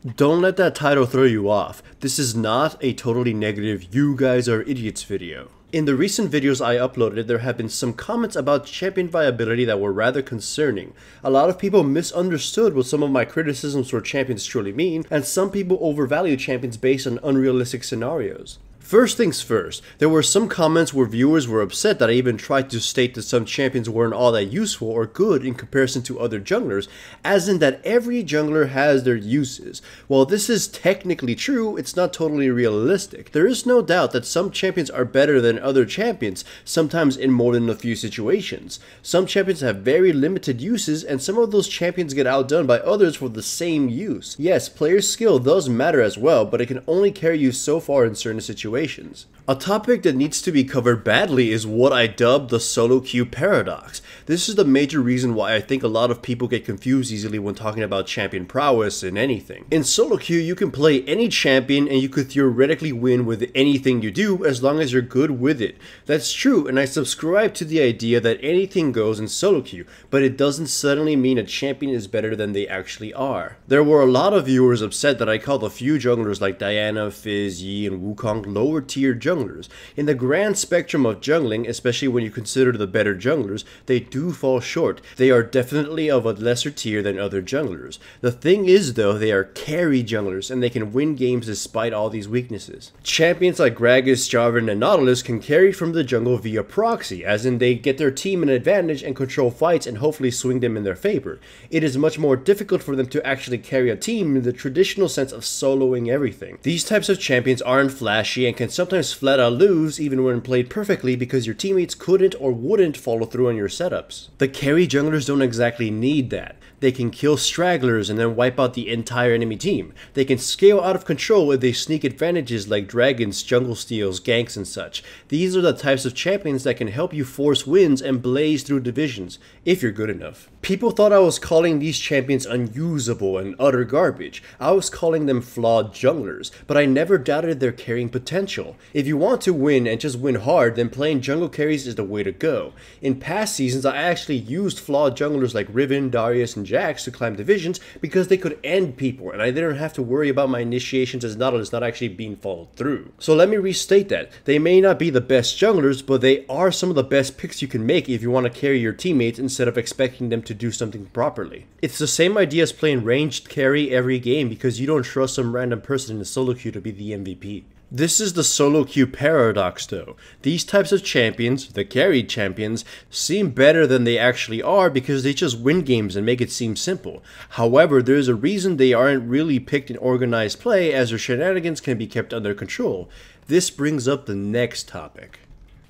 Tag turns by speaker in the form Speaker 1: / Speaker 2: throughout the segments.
Speaker 1: Don't let that title throw you off. This is not a totally negative "you guys are idiots" video. In the recent videos I uploaded, there have been some comments about champion viability that were rather concerning. A lot of people misunderstood what some of my criticisms for champions truly mean, and some people overvalue champions based on unrealistic scenarios. First things first, there were some comments where viewers were upset that I even tried to state that some champions weren't all that useful or good in comparison to other junglers, as in that every jungler has their uses. While this is technically true, it's not totally realistic. There is no doubt that some champions are better than other champions, sometimes in more than a few situations. Some champions have very limited uses, and some of those champions get outdone by others for the same use. Yes, player skill does matter as well, but it can only carry you so far in certain situations. A topic that needs to be covered badly is what I dubbed the solo queue paradox. This is the major reason why I think a lot of people get confused easily when talking about champion prowess in anything. In solo queue, you can play any champion and you could theoretically win with anything you do as long as you're good with it. That's true, and I subscribe to the idea that anything goes in solo queue, but it doesn't suddenly mean a champion is better than they actually are. There were a lot of viewers upset that I called a few junglers like Diana, Fizz, Yi, and Wukong lower tier junglers. In the grand spectrum of jungling, especially when you consider the better junglers, they do fall short. They are definitely of a lesser tier than other junglers. The thing is though, they are carry junglers and they can win games despite all these weaknesses. Champions like Gragas, Jarvan, and Nautilus can carry from the jungle via proxy, as in they get their team an advantage and control fights and hopefully swing them in their favor. It is much more difficult for them to actually carry a team in the traditional sense of soloing everything. These types of champions aren't flashy and can sometimes flat out lose even when played perfectly because your teammates couldn't or wouldn't follow through on your setups. The carry junglers don't exactly need that. They can kill stragglers and then wipe out the entire enemy team. They can scale out of control if they sneak advantages like dragons, jungle steals, ganks, and such. These are the types of champions that can help you force wins and blaze through divisions, if you're good enough. People thought I was calling these champions unusable and utter garbage. I was calling them flawed junglers, but I never doubted their carrying potential. If you want to win and just win hard, then playing jungle carries is the way to go. In past seasons, I actually used flawed junglers like Riven, Darius, and Jax to climb divisions because they could end people and I didn't have to worry about my initiations as Nautilus not actually being followed through. So let me restate that. They may not be the best junglers, but they are some of the best picks you can make if you want to carry your teammates instead of expecting them to do something properly. It's the same idea as playing ranged carry every game because you don't trust some random person in the solo queue to be the MVP. This is the solo queue paradox though. These types of champions, the carried champions, seem better than they actually are because they just win games and make it seem simple. However, there is a reason they aren't really picked in organized play, as their shenanigans can be kept under control. This brings up the next topic.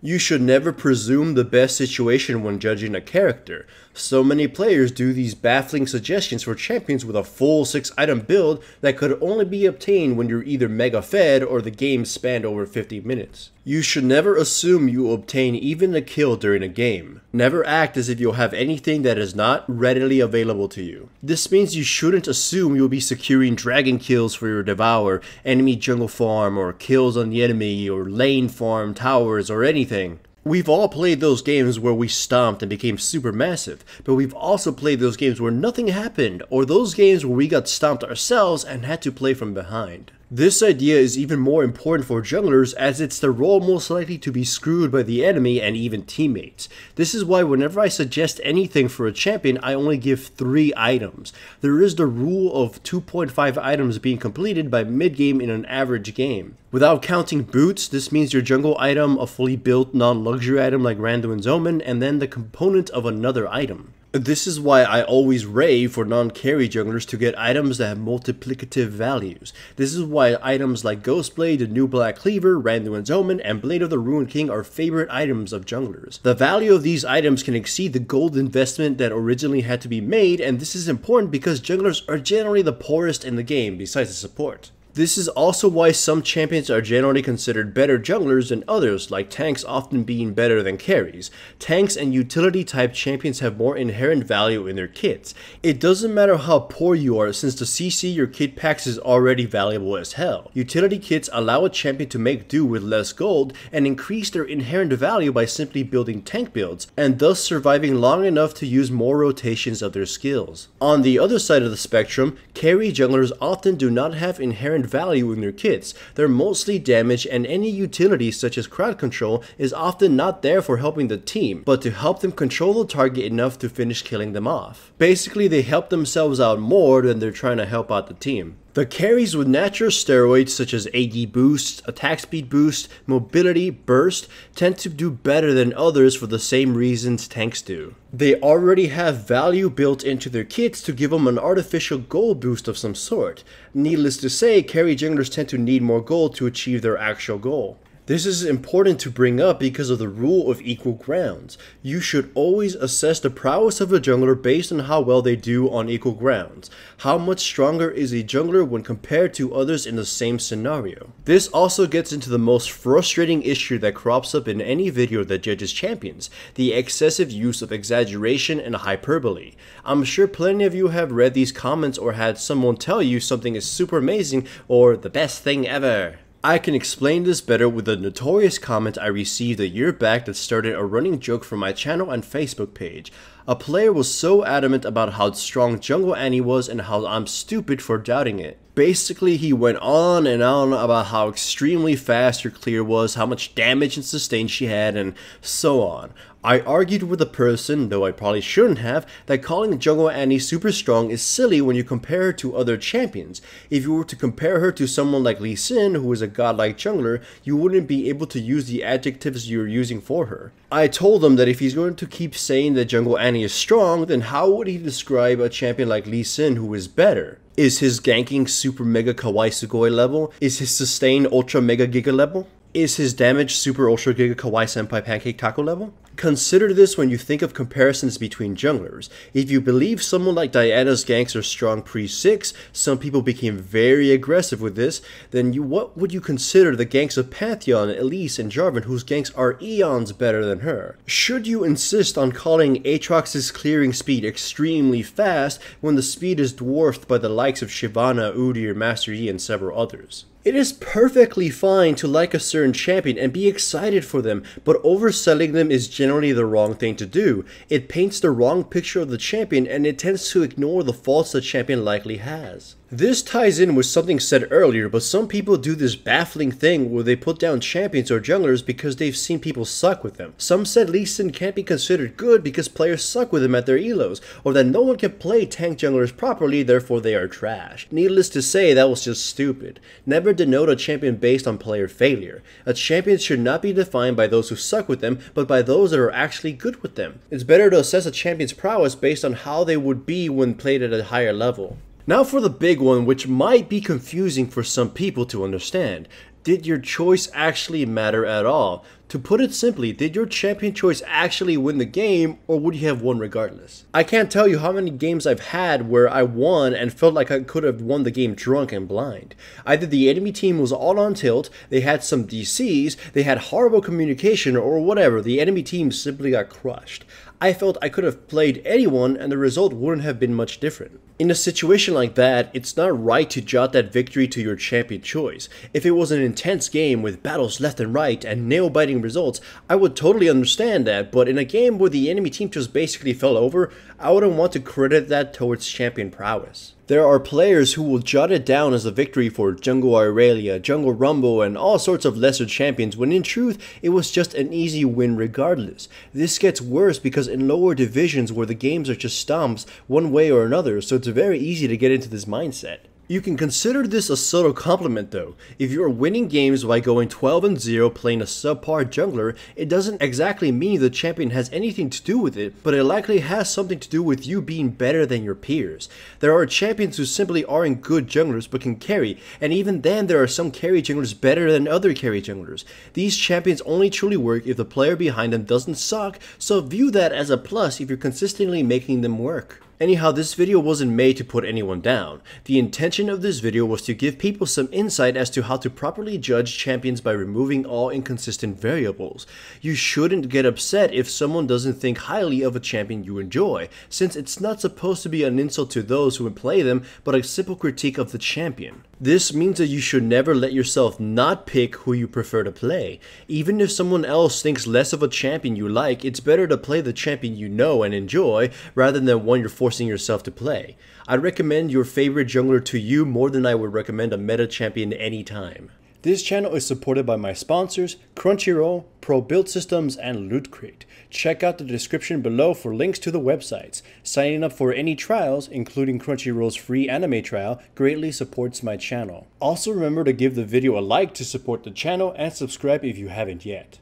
Speaker 1: You should never presume the best situation when judging a character. So many players do these baffling suggestions for champions with a full 6-item build that could only be obtained when you're either mega fed or the game spanned over 50 minutes. You should never assume you will obtain even a kill during a game. Never act as if you'll have anything that is not readily available to you. This means you shouldn't assume you'll be securing dragon kills for your devour, enemy jungle farm, or kills on the enemy, or lane farm, towers, or anything. We've all played those games where we stomped and became super massive, but we've also played those games where nothing happened, or those games where we got stomped ourselves and had to play from behind. This idea is even more important for junglers as it's the role most likely to be screwed by the enemy and even teammates. This is why whenever I suggest anything for a champion, I only give 3 items. There is the rule of 2.5 items being completed by mid-game in an average game. Without counting boots, this means your jungle item, a fully built non-luxury item like Randuin's Omen, and then the component of another item. This is why I always rave for non-carry junglers to get items that have multiplicative values. This is why items like Ghostblade, the new Black Cleaver, Randuin's Omen, and Blade of the Ruined King are favorite items of junglers. The value of these items can exceed the gold investment that originally had to be made, and this is important because junglers are generally the poorest in the game besides the support. This is also why some champions are generally considered better junglers than others, like tanks often being better than carries. Tanks and utility type champions have more inherent value in their kits. It doesn't matter how poor you are, since the CC your kit packs is already valuable as hell. Utility kits allow a champion to make do with less gold and increase their inherent value by simply building tank builds, and thus surviving long enough to use more rotations of their skills. On the other side of the spectrum, carry junglers often do not have inherent value in their kits. They're mostly damage, and any utility such as crowd control is often not there for helping the team, but to help them control the target enough to finish killing them off. Basically, they help themselves out more than they're trying to help out the team. The carries with natural steroids such as AD boost, attack speed boost, mobility, burst tend to do better than others for the same reasons tanks do. They already have value built into their kits to give them an artificial gold boost of some sort. Needless to say, carry junglers tend to need more gold to achieve their actual goal. This is important to bring up because of the rule of equal grounds. You should always assess the prowess of a jungler based on how well they do on equal grounds. How much stronger is a jungler when compared to others in the same scenario? This also gets into the most frustrating issue that crops up in any video that judges champions: the excessive use of exaggeration and hyperbole. I'm sure plenty of you have read these comments or had someone tell you something is super amazing or the best thing ever. I can explain this better with a notorious comment I received a year back that started a running joke from my channel and Facebook page. A player was so adamant about how strong Jungle Annie was and how I'm stupid for doubting it. Basically, he went on and on about how extremely fast her clear was, how much damage and sustain she had, and so on. I argued with the person, though I probably shouldn't have, that calling Jungle Annie super strong is silly when you compare her to other champions. If you were to compare her to someone like Lee Sin, who is a godlike jungler, you wouldn't be able to use the adjectives you're using for her. I told him that if he's going to keep saying that Jungle Annie is strong, then how would he describe a champion like Lee Sin who is better? Is his ganking super mega kawaii sugoi level? Is his sustain ultra mega giga level? Is his damage super ultra giga kawaii senpai pancake taco level? Consider this when you think of comparisons between junglers. If you believe someone like Diana's ganks are strong pre-6, some people became very aggressive with this, then what would you consider the ganks of Pantheon, Elise, and Jarvan, whose ganks are eons better than her? Should you insist on calling Aatrox's clearing speed extremely fast when the speed is dwarfed by the likes of Shyvana, Udyr, Master Yi, and several others? It is perfectly fine to like a certain champion and be excited for them, but overselling them is generally the wrong thing to do. It paints the wrong picture of the champion, and it tends to ignore the faults the champion likely has. This ties in with something said earlier, but some people do this baffling thing where they put down champions or junglers because they've seen people suck with them. Some said Lee Sin can't be considered good because players suck with him at their elos, or that no one can play tank junglers properly, therefore they are trash. Needless to say, that was just stupid. Never denote a champion based on player failure. A champion should not be defined by those who suck with them, but by those that are actually good with them. It's better to assess a champion's prowess based on how they would be when played at a higher level. Now for the big one, which might be confusing for some people to understand. Did your choice actually matter at all? To put it simply, did your champion choice actually win the game, or would you have won regardless? I can't tell you how many games I've had where I won and felt like I could have won the game drunk and blind. Either the enemy team was all on tilt, they had some DCs, they had horrible communication, or whatever, the enemy team simply got crushed. I felt I could have played anyone and the result wouldn't have been much different. In a situation like that, it's not right to jot that victory to your champion choice. If it was an intense game with battles left and right and nail-biting results, I would totally understand that, but in a game where the enemy team just basically fell over, I wouldn't want to credit that towards champion prowess. There are players who will jot it down as a victory for Jungle Irelia, Jungle Rumble, and all sorts of lesser champions, when in truth, it was just an easy win regardless. This gets worse because in lower divisions where the games are just stomps one way or another, so it's very easy to get into this mindset. You can consider this a subtle compliment though. If you are winning games by going 12-0 playing a subpar jungler, it doesn't exactly mean the champion has anything to do with it, but it likely has something to do with you being better than your peers. There are champions who simply aren't good junglers but can carry, and even then there are some carry junglers better than other carry junglers. These champions only truly work if the player behind them doesn't suck, so view that as a plus if you're consistently making them work. Anyhow, this video wasn't made to put anyone down. The intention of this video was to give people some insight as to how to properly judge champions by removing all inconsistent variables. You shouldn't get upset if someone doesn't think highly of a champion you enjoy, since it's not supposed to be an insult to those who play them, but a simple critique of the champion. This means that you should never let yourself not pick who you prefer to play. Even if someone else thinks less of a champion you like, it's better to play the champion you know and enjoy rather than one you're forcing yourself to play. I'd recommend your favorite jungler to you more than I would recommend a meta champion anytime. This channel is supported by my sponsors, Crunchyroll, Pro Build Systems, and Loot Crate. Check out the description below for links to the websites. Signing up for any trials, including Crunchyroll's free anime trial, greatly supports my channel. Also remember to give the video a like to support the channel and subscribe if you haven't yet.